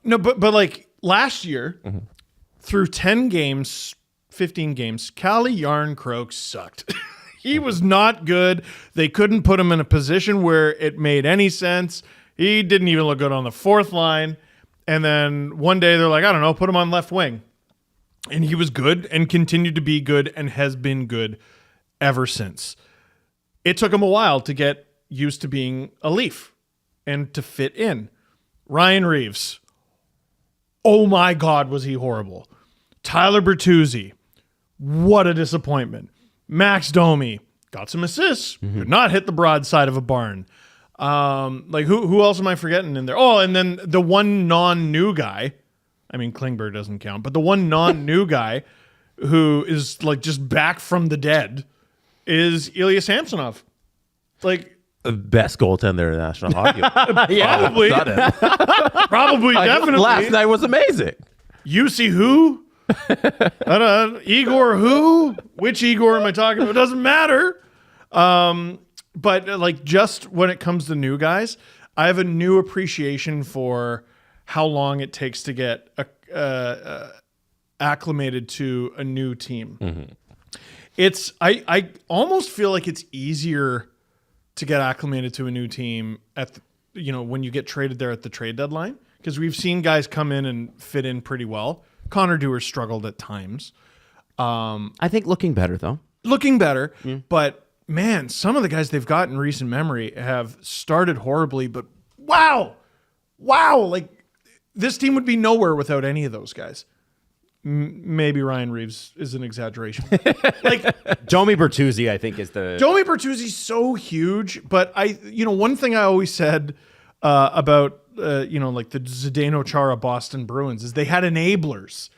No, but like last year, through 10 games, 15 games, Calle Yarncroke sucked. He was not good. They couldn't put him in a position where it made any sense. He didn't even look good on the fourth line. And then one day they're like, I don't know, put him on left wing. And he was good and continued to be good and has been good ever since. It took him a while to get used to being a Leaf and to fit in. Ryan Reeves. Oh my God, was he horrible. Tyler Bertuzzi. What a disappointment. Max Domi. Got some assists. Could not hit the broadside of a barn. Like who else am I forgetting in there? Oh, and then the one non-new guy. I mean, Klingberg doesn't count, but the one non-new guy who is like just back from the dead is Ilya Samsonov. Like the best goaltender in National Hockey. Probably. Probably, definitely. Last night was amazing. UC who? I don't know. Igor who? Which Igor am I talking about? It doesn't matter. But like just when it comes to new guys, I have a new appreciation for how long it takes to get acclimated to a new team. It's I almost feel like it's easier to get acclimated to a new team at when you get traded there at the trade deadline, because we've seen guys come in and fit in pretty well. Connor Dewar struggled at times. I think looking better though. Looking better, but man, some of the guys they've got in recent memory have started horribly, but wow, like this team would be nowhere without any of those guys. Maybe Ryan Reeves is an exaggeration. Like Domi Bertuzzi, I think, is the... Domi Bertuzzi's so huge, but one thing I always said about, like the Zdeno Chara Boston Bruins is they had enablers.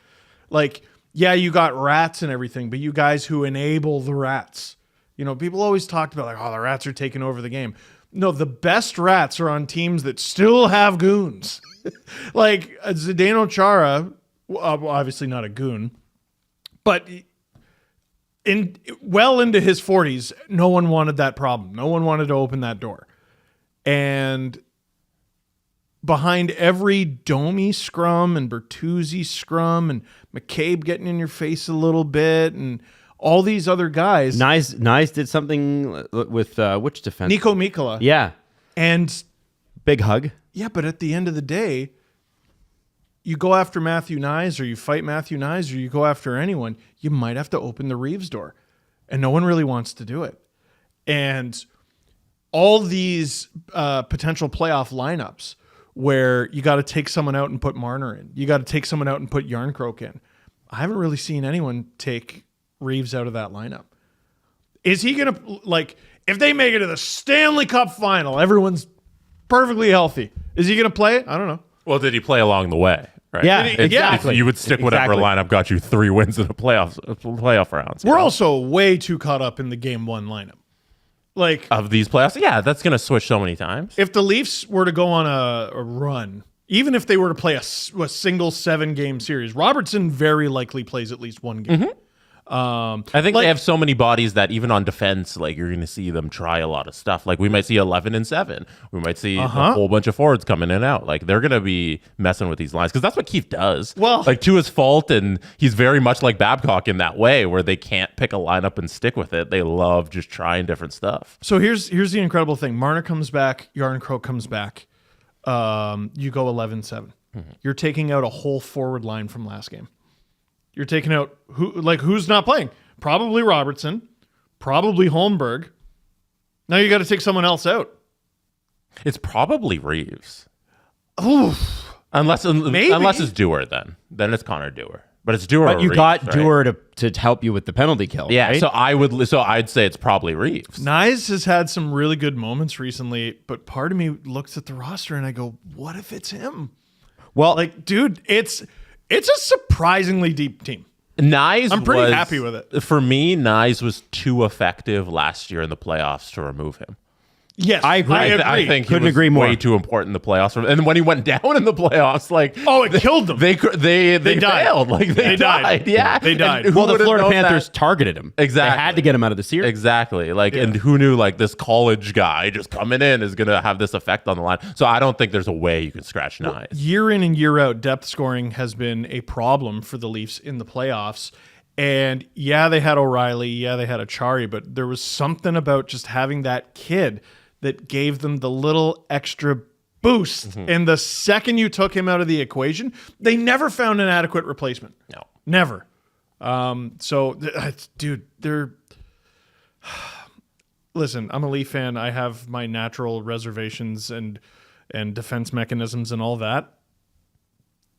Like, yeah, you got rats and everything, but you guys who enable the rats. People always talked about like, oh, the rats are taking over the game. No, the best rats are on teams that still have goons. Like Zdeno Chara, obviously not a goon, but well into his 40s, no one wanted that problem. No one wanted to open that door. And behind every Domi scrum and Bertuzzi scrum and McCabe getting in your face a little bit and all these other guys. Nyes did something with which defense? Nico Mikkola. Yeah. And big hug. Yeah, but at the end of the day, you go after Matthew Nyes or you fight Matthew Nyes or you go after anyone, you might have to open the Reeves door. And no one really wants to do it. And all these potential playoff lineups where you got to take someone out and put Marner in. You got to take someone out and put Yarncroke in. I haven't really seen anyone take Reeves out of that lineup. Is he going to, like, if they make it to the Stanley Cup final, everyone's perfectly healthy. Is he going to play it? I don't know. Well, did he play along the way? Right? Yeah, exactly. You would stick whatever lineup got you 3 wins in the playoff rounds. We're also way too caught up in the game one lineup. Like of these playoffs, yeah, that's going to switch so many times. If the Leafs were to go on a run, even if they were to play a single 7-game series, Robertson very likely plays at least one game. I think they have so many bodies that even on defense, like you're going to see them try a lot of stuff. Like we might see 11 and 7. We might see a whole bunch of forwards coming in and out. Like they're going to be messing with these lines because that's what Keefe does. Well, like to his fault, and he's very much like Babcock in that way, where they can't pick a lineup and stick with it. They love just trying different stuff. So here's the incredible thing: Marner comes back, Yarncroke comes back. You go 11-7. You're taking out a whole forward line from last game. You're taking out who's not playing? Probably Robertson, probably Holmberg. Now you got to take someone else out. It's probably Reeves. Oof. Unless it's Dewar, then it's Connor Dewar. But it's Dewar. But you Reeves, got right? Dewar to help you with the penalty kill. Yeah, right? so I'd say it's probably Reeves. Nyes has had some really good moments recently, but part of me looks at the roster and I go, what if it's him? Well, like, dude, it's a surprisingly deep team. Nyes, I'm pretty happy with it. For me, Nyes was too effective last year in the playoffs to remove him. Yes, I agree. I think he Couldn't was agree more. way too important in the playoffs. And when he went down in the playoffs, like it killed them. They died. failed. Like they died. Yeah, they died. And who Well, the would've Florida known Panthers that? targeted him. Exactly. They had to get him out of the series. Exactly. Like, and who knew like this college guy just coming in is going to have this effect on the line? So I don't think there's a way you can scratch Nyes. Year in and year out, depth scoring has been a problem for the Leafs in the playoffs. And yeah, they had O'Reilly. Yeah, they had Achari. But there was something about just having that kid that gave them the little extra boost. And the second you took him out of the equation, they never found an adequate replacement. No. Never. Dude, they're... Listen, I'm a Leaf fan. I have my natural reservations and defense mechanisms and all that.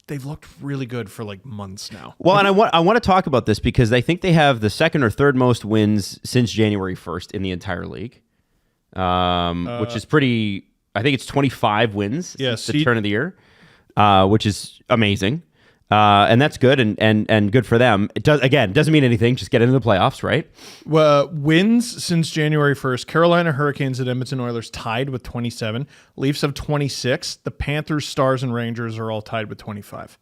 They've looked really good for like months now. Well, and I want to talk about this because I think they have the second or third most wins since January 1st in the entire league, which is pretty. I think it's 25 wins since the turn of the year, which is amazing, and that's good and good for them. It doesn't mean anything. Just get into the playoffs, right? Wins since January 1st. Carolina Hurricanes and Edmonton Oilers tied with 27. Leafs have 26. The Panthers, Stars, and Rangers are all tied with 25.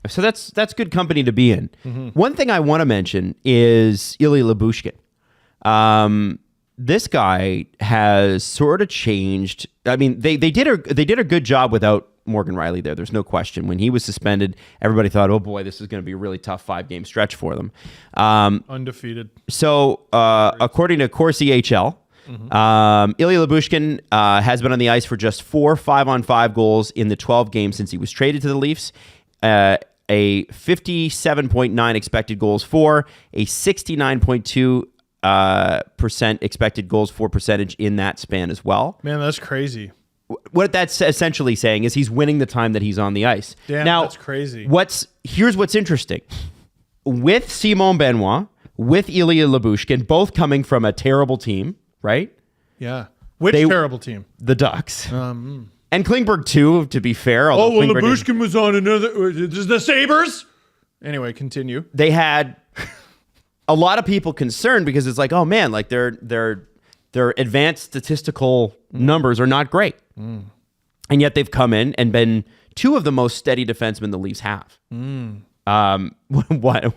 So that's good company to be in. One thing I want to mention is Ilya Lyubushkin. This guy has sort of changed. I mean, they did a good job without Morgan Riley there. There's no question. When he was suspended, everybody thought, oh boy, this is going to be a really tough 5-game stretch for them. Undefeated. So according to Corsi HL, Ilya Lyubushkin has been on the ice for just 4 5-on-5 goals in the 12 games since he was traded to the Leafs. A 57.9 expected goals for, a 69.2 percent expected goals for percentage in that span as well. Man, that's crazy. What that's essentially saying is he's winning the time that he's on the ice. Damn, now, that's crazy. Here's what's interesting. With Simon Benoit, with Ilya Lyubushkin, both coming from a terrible team, right? Yeah. Which terrible team? The Ducks. And Klingberg too, to be fair. Lyubushkin was on another... The Sabres? Anyway, continue. They had a lot of people concerned because it's like, oh man, like their advanced statistical numbers are not great. And yet they've come in and been two of the most steady defensemen the Leafs have. Why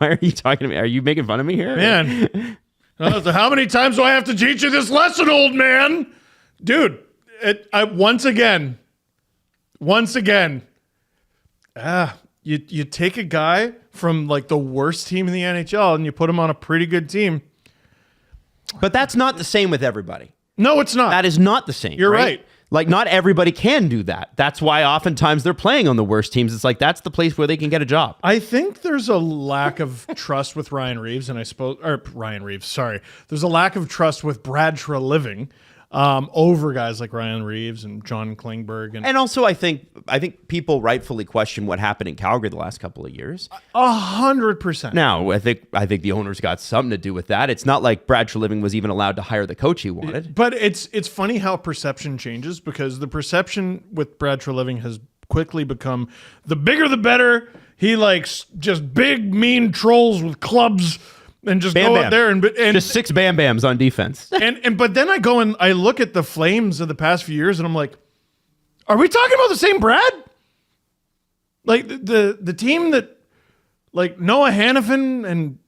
are you talking to me? Are you making fun of me here? Man, how many times do I have to teach you this lesson, old man? Dude, once again, you take a guy from like the worst team in the NHL and you put him on a pretty good team. But that's not the same with everybody. No, it's not. That is not the same. You're right. Like, not everybody can do that. That's why oftentimes they're playing on the worst teams. It's like, that's the place where they can get a job. I think there's a lack of trust with Ryan Reeves, and there's a lack of trust with Brad Treliving over guys like Ryan Reeves and John Klingberg. And also, I think people rightfully question what happened in Calgary the last couple of years. 100%. Now, I think the owners got something to do with that. It's not like Brad Treliving was even allowed to hire the coach he wanted. But it's funny how perception changes, because the perception with Brad Treliving has quickly become the bigger the better. He likes just big, mean trolls with clubs and just go out there and just 6 Bam Bams on defense. But then I go and I look at the Flames of the past few years and I'm like, are we talking about the same Brad? Like the team that like Noah Hannafin and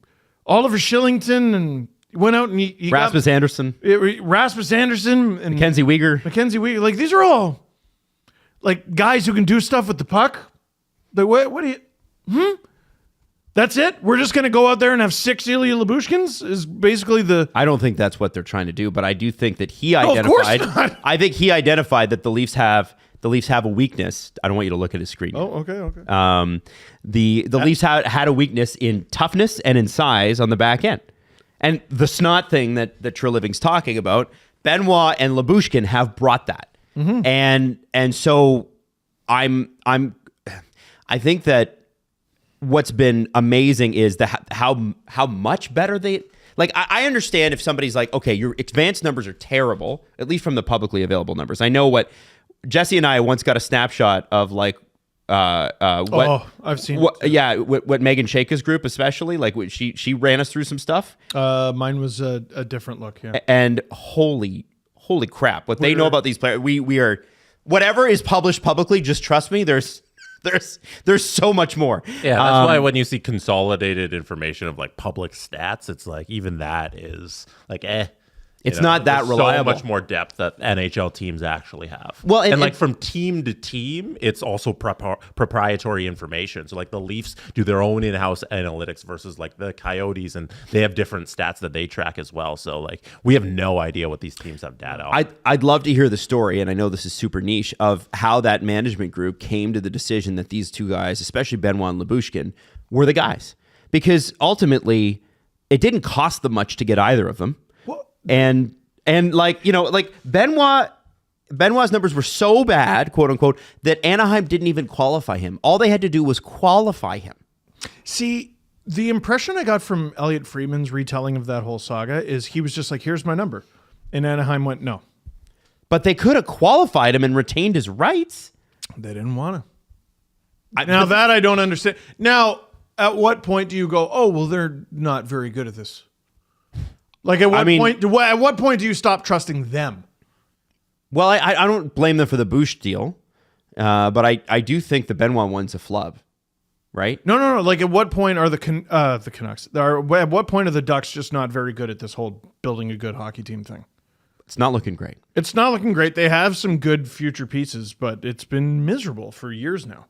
Oliver Shillington and went out and he Rasmus Anderson and Mackenzie Weegar. Like, these are all like guys who can do stuff with the puck. Like, what do you? That's it? We're just going to go out there and have 6 Ilya Lyubushkins? Is basically the... I don't think that's what they're trying to do, but I do think that he identified... of course not. I think he identified that the Leafs have a weakness. I don't want you to look at his screen. Oh, okay. The Leafs had a weakness in toughness and in size on the back end. And the snot thing that Treliving's talking about, Benoit and Lyubushkin have brought that. And so I think that what's been amazing is how much better they... Like, I understand if somebody's like, okay, your advanced numbers are terrible, at least from the publicly available numbers. I know what... Jesse and I once got a snapshot of, like, I've seen it. Yeah, what Megan Shaka's group especially, like, she ran us through some stuff. Mine was a different look, yeah. And holy holy crap, what they know about these players. We are, whatever is published publicly, just trust me, there's so much more. Yeah, that's why when you see consolidated information of like public stats, it's like even that is like It's not that reliable. So much more depth that NHL teams actually have. Well, and like from team to team, it's also proprietary information. So like the Leafs do their own in-house analytics versus like the Coyotes, and they have different stats that they track as well. So like we have no idea what these teams have data on. I'd love to hear the story, and I know this is super niche, of how that management group came to the decision that these two guys, especially Benoit and Lyubushkin, were the guys. Because ultimately, it didn't cost them much to get either of them. And like, you know, like Benoit's numbers were so bad, quote unquote, that Anaheim didn't even qualify him. All they had to do was qualify him. See, the impression I got from Elliot Friedman's retelling of that whole saga is he was just like, here's my number. And Anaheim went, no. But they could have qualified him and retained his rights. They didn't want to. Now that I don't understand. Now, at what point do you go, oh, well, they're not very good at this? Like at what point do you stop trusting them? Well, I don't blame them for the Bush deal, but I do think the Benoit one's a flub, right? No. Like at what point are the Canucks? At what point are the Ducks just not very good at this whole building a good hockey team thing? It's not looking great. It's not looking great. They have some good future pieces, but it's been miserable for years now.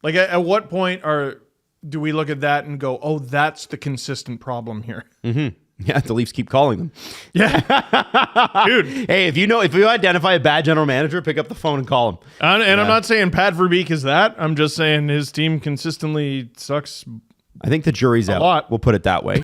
Like at what point do we look at that and go, oh, that's the consistent problem here? Mm-hmm. Yeah, the Leafs keep calling them. Yeah, dude. Hey, if you identify a bad general manager, pick up the phone and call him. And I'm not saying Pat Verbeek is that. I'm just saying his team consistently sucks. I think the jury's out. Lot. We'll put it that way.